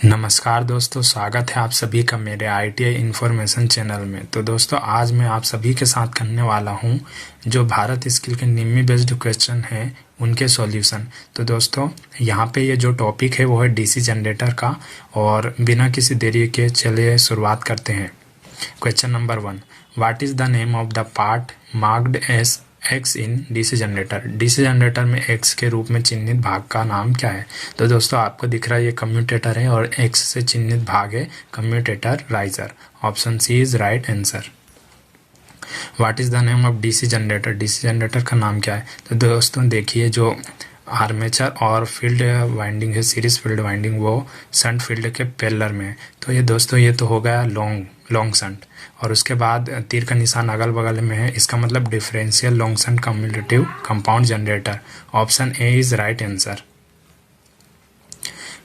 नमस्कार दोस्तों, स्वागत है आप सभी का मेरे ITI इन्फॉर्मेशन चैनल में। तो दोस्तों आज मैं आप सभी के साथ करने वाला हूं जो भारत स्किल के निम्मी बेस्ड क्वेश्चन हैं उनके सॉल्यूशन। तो दोस्तों यहां पे ये जो टॉपिक है वो है डीसी जनरेटर का, और बिना किसी देरी के चलिए शुरुआत करते हैं। Question number 1, what is the name of the part marked as X in DC generator. DC generator में एक्स के रूप में चिन्हित भाग का नाम क्या है? तो दोस्तों आपको दिख रहा है ये कम्यूटेटर है और एक्स से चिन्हित भाग है commutator riser. Option C is right answer. What is the name of DC generator. DC generator का नाम क्या है? तो दोस्तों देखिए जो आर्मेचर और फील्ड वाइंडिंग है, सीरीज फील्ड वाइंडिंग, वो शंट फील्ड के पैरेलल में है। तो ये दोस्तों ये तो हो गया लॉन्ग शंट, और उसके बाद तीर का निशान अगल बगल में है, इसका मतलब differential long shunt cumulative compound generator. Option A is right answer.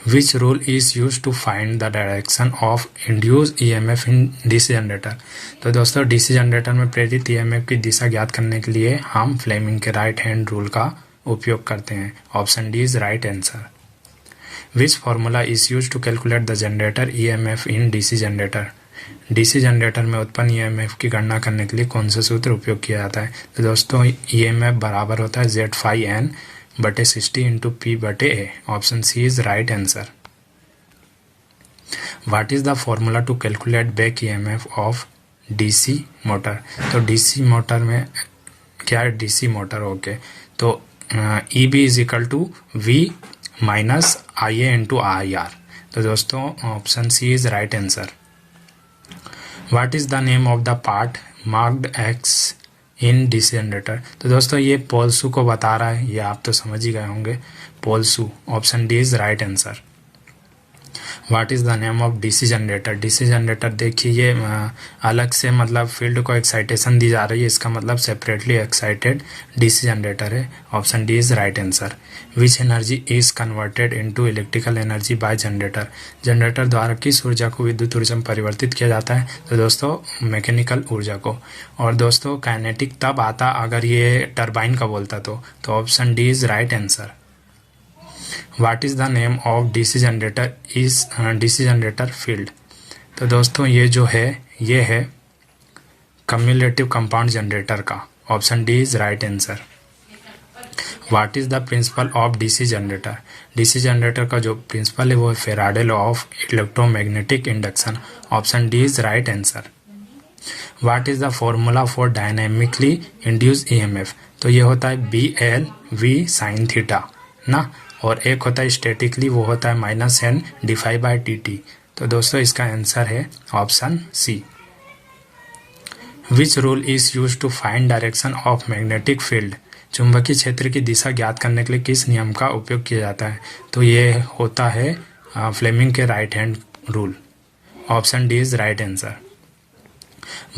Which rule is use to find the direction of induce EMF in DC generator. तो दोस्तों डीसी जनरेटर में प्रेरित EMF की दिशा ज्ञात करने के लिए हम फ्लेमिंग के राइट हैंड रूल का उपयोग करते हैं। Option D is right answer. Which formula is use to calculate the generator EMF in DC generator. DC generator में उत्पन्न EMF की गणना करने के लिए कौन सा सूत्र उपयोग किया जाता है? तो दोस्तों EMF बराबर होता है Z∅N/60 into P/A। Option C is right answer. What is the formula to calculate back EMF of DC motor. तो डीसी मोटर में क्या है? DC motor okay. तो EB is equal to V minus IA into IR। तो दोस्तों option C is right answer. What is the name of the part marked X in DC generator. तो दोस्तों ये पोलसू को बता रहा है, ये आप तो समझ ही गए होंगे, पोलसू। Option D is right answer. What is the name of DC generator. DC generator देखिए ये अलग से मतलब फील्ड को एक्साइटेशन दी जा रही है, इसका मतलब सेपरेटली एक्साइटेड डीसी जनरेटर है। Option D is right answer. Which energy is converted into electrical energy by generator. Generator द्वारा किस ऊर्जा को विद्युत ऊर्जा में परिवर्तित किया जाता है? तो दोस्तों मैकेनिकल ऊर्जा को। और दोस्तों काइनेटिक तब आता अगर ये टरबाइन का बोलता तो option D is right answer. What is the name of DC generator is DC generator field. तो दोस्तों ये जो है ये है कम्युलेटिव कंपाउंड जनरेटर का। Option D is right answer. What is the principle of DC generator. DC generator का जो प्रिंसिपल है वो है Faraday law of electromagnetic induction. Option D is right answer. What is the formula for dynamically induce EMF। तो ये होता है BL/V sin theta ना, और एक होता है स्टैटिकली, वो होता है -N/dφ/dt। तो दोस्तों इसका आंसर है option C. Which rule is use to find direction of magnetic field. चुंबकीय क्षेत्र की दिशा ज्ञात करने के लिए किस नियम का उपयोग किया जाता है? तो ये होता है फ्लेमिंग के right hand rule. Option D is right answer.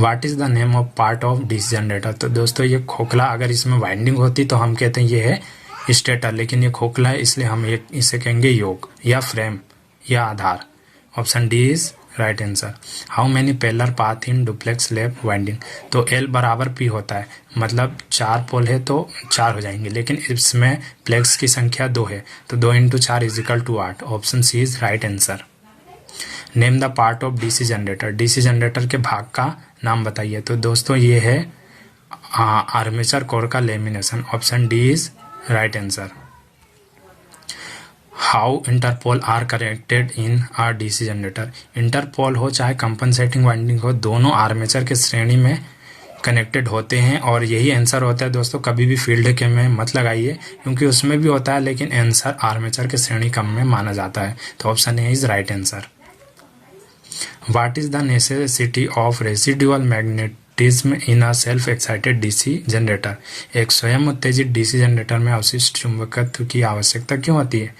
What is the name of part of DC generator. तो दोस्तों ये खोखला, अगर इसमें वाइंडिंग होती तो हम कहते हैं ये है स्टेटर, लेकिन ये खोखला है इसलिए हम इसे कहेंगे योक या फ्रेम या आधार। Option D is right answer. How many parallel path in duplex lap winding. तो L बराबर P होता है, मतलब 4 पोल है तो 4 हो जाएंगे, लेकिन इसमें प्लेक्स की संख्या 2 है तो 2 into 4 is equal to 8। Option C is right answer. Name the part of DC generator. DC generator के भाग का नाम बताइए। तो दोस्तों ये है आर्मेचर कोर का lamination. Option D is right answer. How interpole are connected in are DC generator. Interpole हो चाहे कंपनसेटिंग वाइंडिंग हो, दोनों आर्मेचर के श्रेणी में कनेक्टेड होते हैं, और यही आंसर होता है दोस्तों। कभी भी फील्ड के में मत लगाइए क्योंकि उसमें भी होता है, लेकिन आंसर आर्मेचर के श्रेणी क्रम में माना जाता है। तो option A is right answer. What is the necessity of residual magnetism in a self excited DC generator. एक स्वयं उत्तेजित डीसी जनरेटर में अवशिष्ट चुंबकत्व की आवश्यकता क्यों होती है?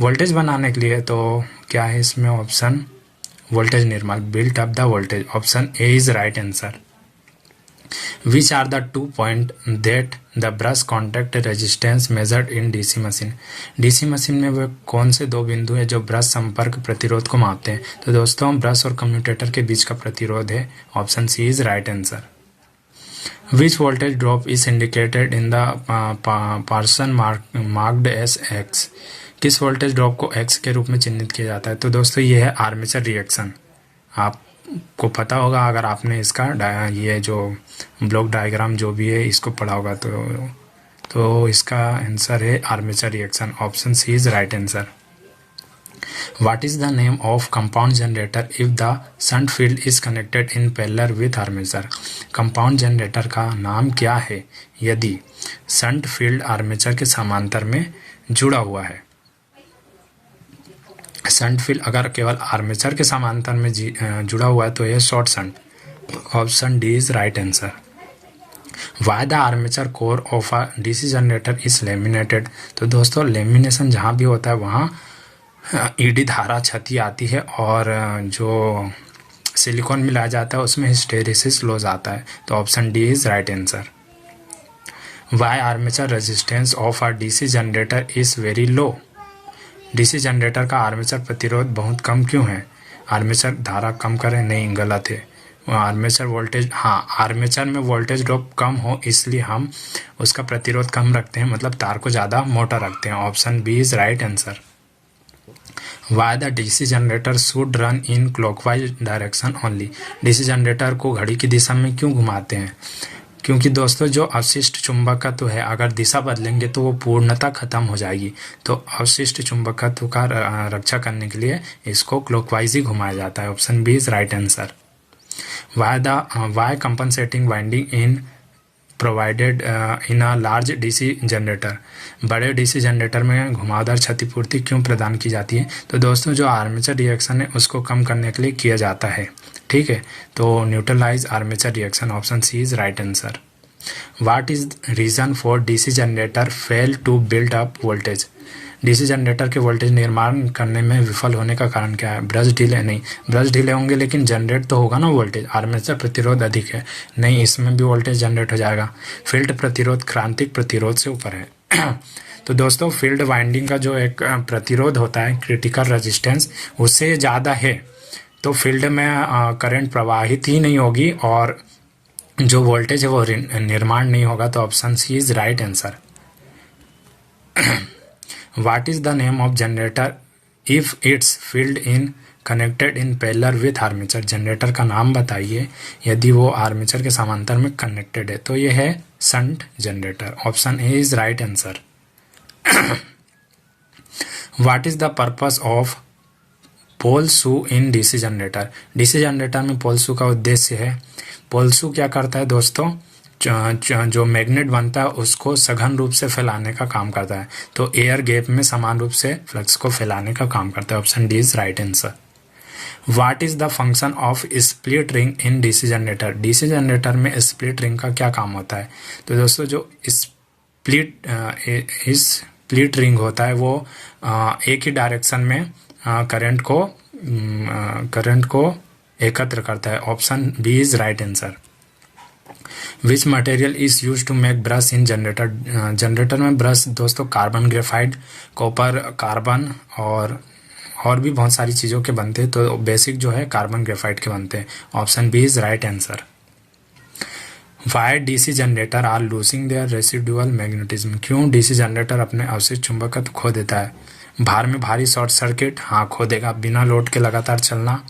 वोल्टेज बनाने के लिए। तो क्या है इसमें ऑप्शन? वोल्टेज निर्माण, built up the voltage. Option A is right answer. Which are the 2 point that the brush contact resistance measured in DC machine. DC machine में वे कौन से 2 बिंदु हैं जो ब्रश संपर्क प्रतिरोध को मापते हैं? तो दोस्तों ब्रश और कम्यूटेटर के बीच का प्रतिरोध है। Option C is right answer. Which voltage drop is indicated in the person marked as X. किस वोल्टेज ड्रॉप को एक्स के रूप में चिन्हित किया जाता है? तो दोस्तों ये है आर्मेचर रिएक्शन। आपको पता होगा अगर आपने इसका ये जो ब्लॉक डायग्राम जो भी है इसको पढ़ा होगा तो इसका आंसर है armature reaction. Option C is right answer. What is the name of compound generator if the shunt field is connected in parallel with armature? Compound generator का नाम क्या है यदि शंट फील्ड आर्मेचर के समांतर में जुड़ा हुआ है? शंट फील्ड अगर केवल आर्मेचर के समांतर में जुड़ा हुआ है तो यह short shunt. Option D is right answer. Why the armature core of a DC generator is laminated? तो दोस्तों लेमिनेशन जहाँ भी होता है वहाँ ईडी धारा क्षति आती है और जो सिलिकॉन मिलाया जाता है उसमें हिस्टेरेसिस लॉस आता है। तो option D is right answer. Why armature resistance of a DC generator is very low? DC generator का आर्मेचर प्रतिरोध बहुत कम क्यों है? आर्मेचर धारा कम करें? नहीं, गलत है। आर्मेचर वोल्टेज, हाँ, आर्मेचर में वोल्टेज ड्रॉप कम हो इसलिए हम उसका प्रतिरोध कम रखते हैं, मतलब तार को ज़्यादा मोटा रखते हैं। Option B is right answer. Why the DC generator should run in clockwise direction only? DC generator को घड़ी की दिशा में क्यों घुमाते हैं? क्योंकि दोस्तों जो अवशिष्ट चुंबकत्व है अगर दिशा बदलेंगे तो वो पूर्णतः खत्म हो जाएगी। तो अवशिष्ट चुंबकत्व का रक्षा करने के लिए इसको क्लॉकवाइज ही घुमाया जाता है। Option B is right answer. Why compensating winding in provided in a large DC generator? बड़े डीसी जनरेटर में घुमावदार क्षतिपूर्ति क्यों प्रदान की जाती है? तो दोस्तों जो आर्मेचर रिएक्शन है उसको कम करने के लिए किया जाता है, ठीक है। तो neutralize armature reaction. Option C is right answer. What is reason for DC generator fail to build up voltage? DC generator के वोल्टेज निर्माण करने में विफल होने का कारण क्या है? ब्रश ढीले? नहीं, ब्रश ढीले होंगे लेकिन जनरेट तो होगा ना वोल्टेज। आर्मेचर प्रतिरोध अधिक है? नहीं, इसमें भी वोल्टेज जनरेट हो जाएगा। फील्ड प्रतिरोध क्रांतिक प्रतिरोध से ऊपर है। तो दोस्तों फील्ड वाइंडिंग का जो एक प्रतिरोध होता है क्रिटिकल रेजिस्टेंस उससे ज़्यादा है तो फील्ड में करंट प्रवाहित ही नहीं होगी और जो वोल्टेज है वो निर्माण नहीं होगा। तो option C is right answer. What is the name of generator if its field in connected in parallel with armature? Generator का नाम बताइए यदि वो आर्मेचर के समांतर में कनेक्टेड है। तो ये है shunt generator. Option A is right answer. What is the purpose of pole shoe in DC generator? DC generator में पोल शू का उद्देश्य है, पोल शू क्या करता है दोस्तों, जो मैग्नेट बनता है उसको सघन रूप से फैलाने का काम करता है। तो एयर गैप में समान रूप से फ्लक्स को फैलाने का काम करता है। Option D is right answer. What is the function of split ring in DC generator? DC generator में स्प्लिट रिंग का क्या काम होता है? तो दोस्तों जो स्प्लिट रिंग होता है वो एक ही डायरेक्शन में करंट को एकत्र करता है। Option B is right answer. Which material is use to make brush in generator? Generator में ब्रश दोस्तों कार्बन ग्रेफाइट, कॉपर, कार्बन और भी बहुत सारी चीज़ों के बनते हैं। तो बेसिक जो है कार्बन ग्रेफाइट के बनते हैं। Option B is right answer. Why DC generator are losing their residual magnetism? क्यों डीसी जनरेटर अपने अवशिष्ट चुंबकत्व खो देता है? भार में भारी शॉर्ट सर्किट, हाँ खो देगा। बिना लोड के लगातार चलना,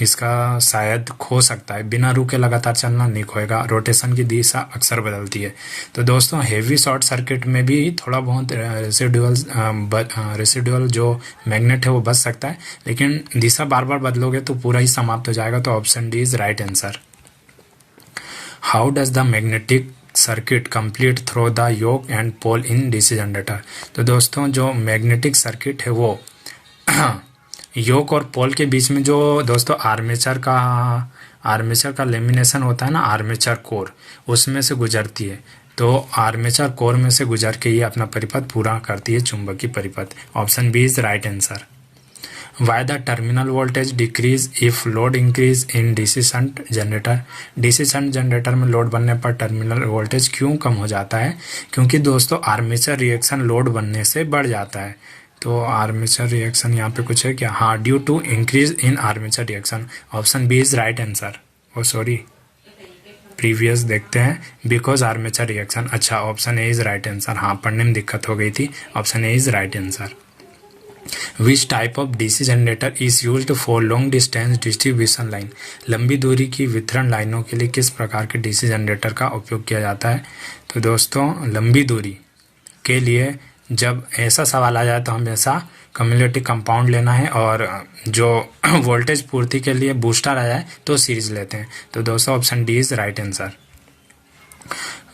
इसका शायद खो सकता है। बिना रुके लगातार चलना नहीं खोएगा। रोटेशन की दिशा अक्सर बदलती है। तो दोस्तों हेवी शॉर्ट सर्किट में भी थोड़ा बहुत रेसिडुअल जो मैग्नेट है वो बच सकता है, लेकिन दिशा बार बार बदलोगे तो पूरा ही समाप्त हो जाएगा। तो option D is right answer. How does the magnetic circuit complete through the yoke and pole in DC generator? तो दोस्तों जो मैग्नेटिक सर्किट है वो योक और पोल के बीच में जो दोस्तों आर्मेचर का लेमिनेशन होता है ना, आर्मेचर कोर, उसमें से गुजरती है। तो आर्मेचर कोर में से गुजर के ये अपना परिपथ पूरा करती है, चुंबकीय परिपथ। Option B is right answer. Why the terminal voltage decrease if load increase in DC shunt generator? DC shunt generator में लोड बनने पर टर्मिनल वोल्टेज क्यों कम हो जाता है? क्योंकि दोस्तों आर्मेचर रिएक्शन लोड बनने से बढ़ जाता है। तो आर्मेचर रिएक्शन यहाँ पे कुछ है क्या? हाँ, due to increase in armature reaction. Option B is right answer. Oh sorry, previous देखते हैं, बिकॉज आर्मेचर रिएक्शन। अच्छा, option A is right answer. हाँ, पढ़ने में दिक्कत हो गई थी, option A is right answer. Which type of DC generator is used for long distance distribution line? लंबी दूरी की वितरण लाइनों के लिए किस प्रकार के डीसी जनरेटर का उपयोग किया जाता है? तो दोस्तों, लंबी दूरी के लिए जब ऐसा सवाल आ जाए तो हमेशा कम्युलेटिव कंपाउंड लेना है, और जो वोल्टेज पूर्ति के लिए बूस्टर आ जाए तो सीरीज लेते हैं। तो दोस्तों, option D is right answer.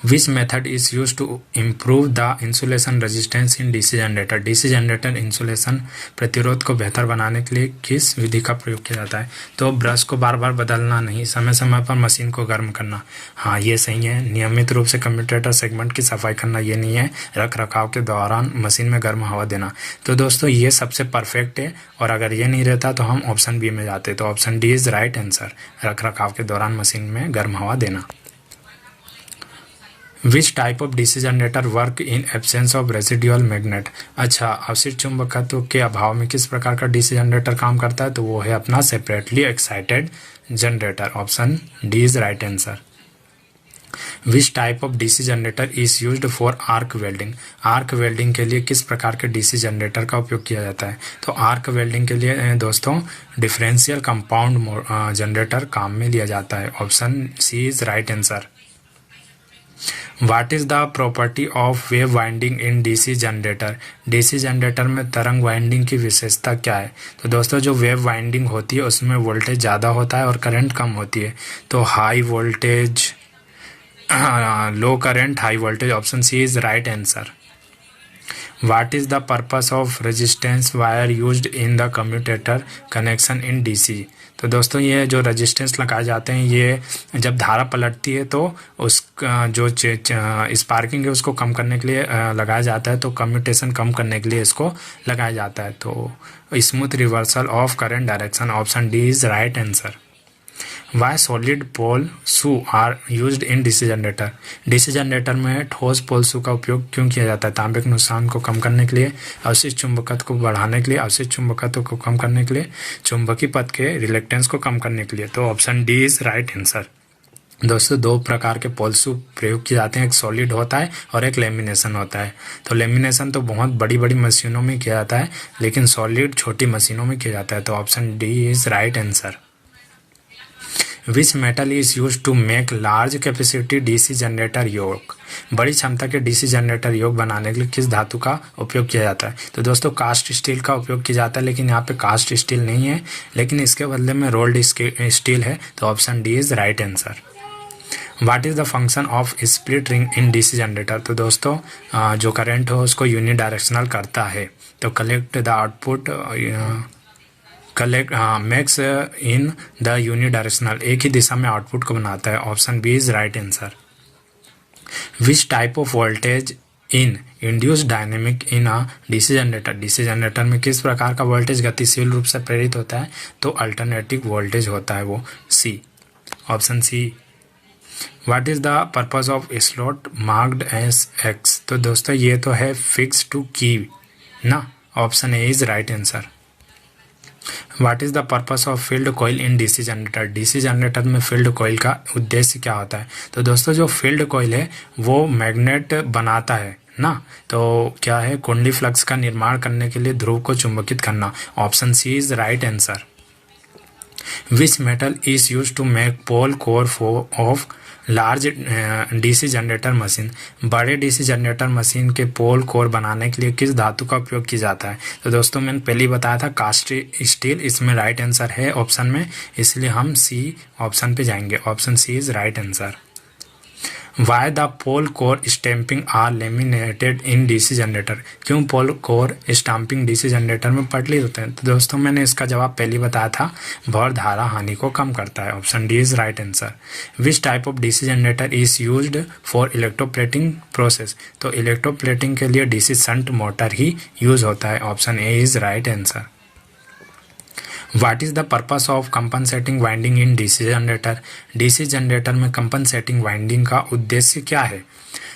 Which method is use to improve the insulation resistance in DC generator? DC generator insulation प्रतिरोध को बेहतर बनाने के लिए किस विधि का प्रयोग किया जाता है? तो ब्रश को बार बार बदलना नहीं, समय समय पर मशीन को गर्म करना। हाँ, ये सही है। नियमित रूप से कम्यूटेटर सेगमेंट की सफाई करना, ये नहीं है। रख रखाव के दौरान मशीन में गर्म हवा देना। तो दोस्तों, ये सबसे परफेक्ट है, और अगर ये नहीं रहता तो हम ऑप्शन बी में जाते। तो option D is right answer, रख रखाव के दौरान मशीन में गर्म हवा देना। विच type of DC generator work in absence of residual magnet? अच्छा, अवशिष्ट चुंबकत्व के अभाव में किस प्रकार का डीसी जनरेटर काम करता है? तो वो है अपना separately excited generator. Option D is right answer. Which type of DC generator is used for arc welding? Arc welding के लिए किस प्रकार के डीसी जनरेटर का उपयोग किया जाता है? तो आर्क वेल्डिंग के लिए दोस्तों डिफरेंशियल कंपाउंड जनरेटर काम में लिया जाता है। Option C is right answer. What is the property of wave winding in DC generator? DC generator में तरंग वाइंडिंग की विशेषता क्या है? तो दोस्तों, जो वेव वाइंडिंग होती है उसमें वोल्टेज ज़्यादा होता है और करंट कम होती है। तो high voltage low current high voltage, option C is right answer. What is the purpose of resistance wire used in the commutator connection in DC? तो दोस्तों, ये जो रेजिस्टेंस लगाए जाते हैं, ये जब धारा पलटती है तो उस जो स्पार्किंग है उसको कम करने के लिए लगाया जाता है। तो कम्यूटेशन कम करने के लिए इसको लगाया जाता है। तो smooth reversal of current direction, option D is right answer. Why solid pole shoe are used in DC generator? DC generator में ठोस पोल शू का उपयोग क्यों किया जाता है? तांबे के नुकसान को कम करने के लिए, अवशिष्ट चुंबकत्व को बढ़ाने के लिए, अवशिष्ट चुंबकत्व को कम करने के लिए, चुंबकीय पथ के रिलेक्टेंस को कम करने के लिए। तो option D is right answer. दोस्तों, दो प्रकार के पोल शू प्रयोग किए जाते हैं, एक सॉलिड होता है और एक लेमिनेशन होता है। तो लेमिनेशन तो बहुत बड़ी बड़ी मशीनों में किया जाता है, लेकिन सॉलिड छोटी मशीनों में किया जाता है। तो option D is right answer. Which metal is use to make large capacity DC generator yoke? बड़ी क्षमता के डीसी जनरेटर योक बनाने के लिए किस धातु का उपयोग किया जाता है? तो दोस्तों, कास्ट स्टील का उपयोग किया जाता है, लेकिन यहाँ पे कास्ट स्टील नहीं है, लेकिन इसके बदले में रोल्ड स्टील है। तो option D is right answer. What is the function of split ring in DC generator? तो दोस्तों, जो करंट हो उसको यूनि डायरेक्शनल करता है। तो collect the output max in the unidirectional, एक ही दिशा में आउटपुट को बनाता है। Option B is right answer. Which type of voltage in induce dynamic in a DC generator? DC generator में किस प्रकार का वोल्टेज गतिशील रूप से प्रेरित होता है? तो अल्टरनेटिव वोल्टेज होता है वो, C, option C. What is the purpose of slot marked as X? तो दोस्तों, ये तो है फिक्स टू की ना, option A is right answer. What is the purpose of field coil in DC generator? DC generator में फील्ड कॉइल का उद्देश्य क्या होता है? तो दोस्तों, जो फील्ड कॉइल है वो मैग्नेट बनाता है ना। तो क्या है? कुंडली फ्लक्स का निर्माण करने के लिए ध्रुव को चुंबकित करना। Option C is right answer. Which metal is use to make pole core of large DC generator machine? बड़े डीसी जनरेटर मशीन के पोल कोर बनाने के लिए किस धातु का उपयोग किया जाता है? तो दोस्तों, मैंने पहले ही बताया था कास्ट स्टील इसमें राइट आंसर है ऑप्शन में, इसलिए हम सी ऑप्शन पे जाएंगे। Option C is right answer. Why the pole core stamping are laminated in DC generator? क्यों pole core stamping DC generator में पटलित होते हैं? तो दोस्तों, मैंने इसका जवाब पहले बताया था, भर धारा हानि को कम करता है। Option D is right answer. Which type of DC generator is used for electroplating process? तो इलेक्ट्रोप्लेटिंग के लिए डीसी शंट मोटर ही यूज होता है। Option A is right answer. What is the purpose of compensating winding in DC generator? DC generator में compensating winding का उद्देश्य क्या है?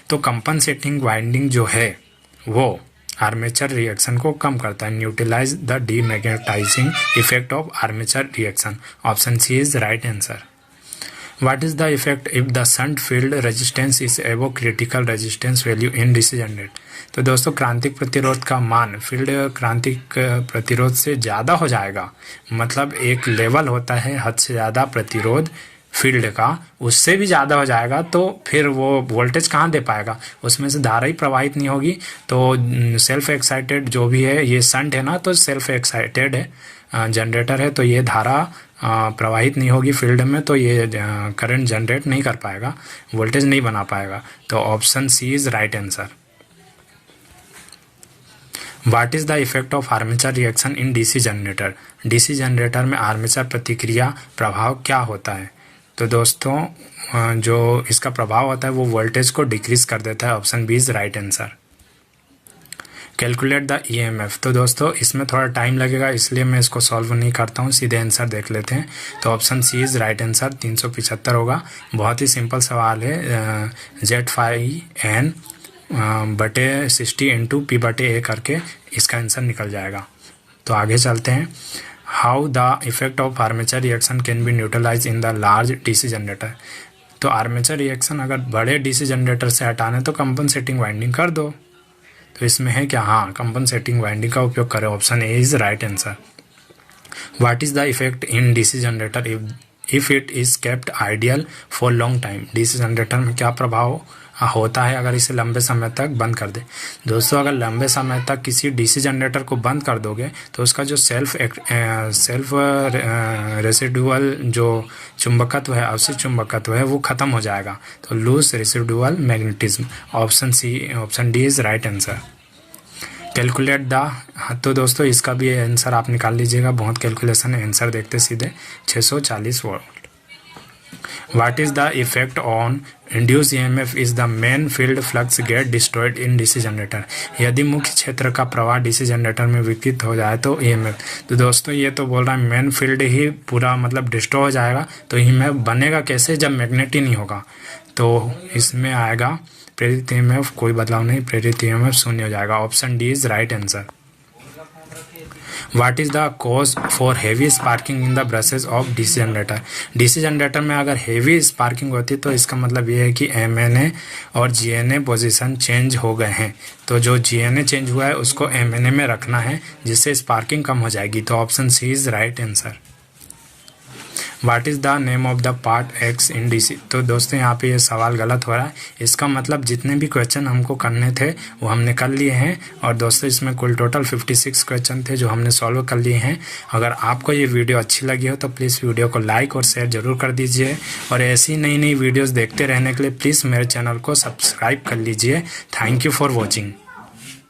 तो कंपनसेटिंग वाइंडिंग जो है वो आर्मेचर रिएक्शन को कम करता है, neutralize the demagnetizing effect of armature reaction. Option C is right answer. What is the effect if the shunt field resistance is above critical resistance value in DC generator. तो दोस्तों क्रांतिक प्रतिरोध का मान फील्ड क्रांतिक प्रतिरोध से ज़्यादा हो जाएगा, मतलब एक लेवल होता है हद से ज़्यादा प्रतिरोध फील्ड का, उससे भी ज़्यादा हो जाएगा तो फिर वो वोल्टेज कहाँ दे पाएगा, उसमें से धारा ही प्रवाहित नहीं होगी। तो सेल्फ एक्साइटेड जो भी है, ये शंट है ना, तो सेल्फ एक्साइटेड है जनरेटर है, तो ये धारा प्रवाहित नहीं होगी फील्ड में, तो ये करंट जनरेट नहीं कर पाएगा, वोल्टेज नहीं बना पाएगा। तो option C is right answer. What is the effect of armature reaction in DC generator. DC generator में आर्मेचर प्रतिक्रिया प्रभाव क्या होता है। तो दोस्तों जो इसका प्रभाव होता है वो वोल्टेज को डिक्रीज कर देता है। Option B is right answer. Calculate the EMF. तो दोस्तों इसमें थोड़ा टाइम लगेगा, इसलिए मैं इसको सॉल्व नहीं करता हूँ, सीधे आंसर देख लेते हैं। तो option C is right answer, 375 होगा। बहुत ही सिंपल सवाल है, Z5N बटे 60 इंटू P बटे A करके इसका आंसर निकल जाएगा। तो आगे चलते हैं। How the effect of armature reaction can be neutralize in the large DC generator. तो आर्मेचर रिएक्शन अगर बड़े डीसी जनरेटर से हटाना है तो कंपनसेटिंग वाइंडिंग कर दो। तो इसमें है क्या, हाँ कंपनसेटिंग वाइंडिंग का उपयोग करें। Option A is right answer. What is the effect in DC generator if it is kept ideal for long time. DC generator में क्या प्रभाव होता है अगर इसे लंबे समय तक बंद कर दे। दोस्तों अगर लंबे समय तक किसी डीसी जनरेटर को बंद कर दोगे तो उसका जो सेल्फ रेसिडुअल जो चुंबकत्व है, अवशिष्ट चुंबकत्व है, वो खत्म हो जाएगा। तो lose residual magnetism. Option D is right answer. Calculate the. तो दोस्तों इसका भी आंसर आप निकाल लीजिएगा, बहुत कैलकुलेशन है, आंसर देखते सीधे 640 volt. What is the effect on induced EMF is the main field flux get destroyed in DC generator। यदि मुख्य क्षेत्र का प्रवाह DC जनरेटर में विकृत हो जाए तो EMF। तो दोस्तों ये तो बोल रहा है मेन फील्ड ही पूरा मतलब डिस्ट्रॉय हो जाएगा, तो EMF बनेगा कैसे जब मैग्नेट ही नहीं होगा। तो इसमें आएगा प्रेरित EMF कोई बदलाव नहीं, प्रेरित EMF शून्य हो जाएगा। Option D is right answer. What is the cause for heavy sparking in the brushes of DC generator. DC generator में अगर हेवी स्पार्किंग होती तो इसका मतलब ये है कि MNA और GNA पोजीशन चेंज हो गए हैं। तो जो GNA चेंज हुआ है उसको MNA में रखना है, जिससे स्पार्किंग कम हो जाएगी। तो option C is right answer. What is the name of the part X in DC. तो दोस्तों यहाँ पे ये सवाल गलत हो रहा है। इसका मतलब जितने भी क्वेश्चन हमको करने थे वो हमने कर लिए हैं, और दोस्तों इसमें कुल टोटल 56 क्वेश्चन थे जो हमने सॉल्व कर लिए हैं। अगर आपको ये वीडियो अच्छी लगी हो तो प्लीज़ वीडियो को लाइक और शेयर ज़रूर कर दीजिए, और ऐसी नई नई वीडियोज़ देखते रहने के लिए प्लीज़ मेरे चैनल को सब्सक्राइब कर लीजिए। Thank you for watching.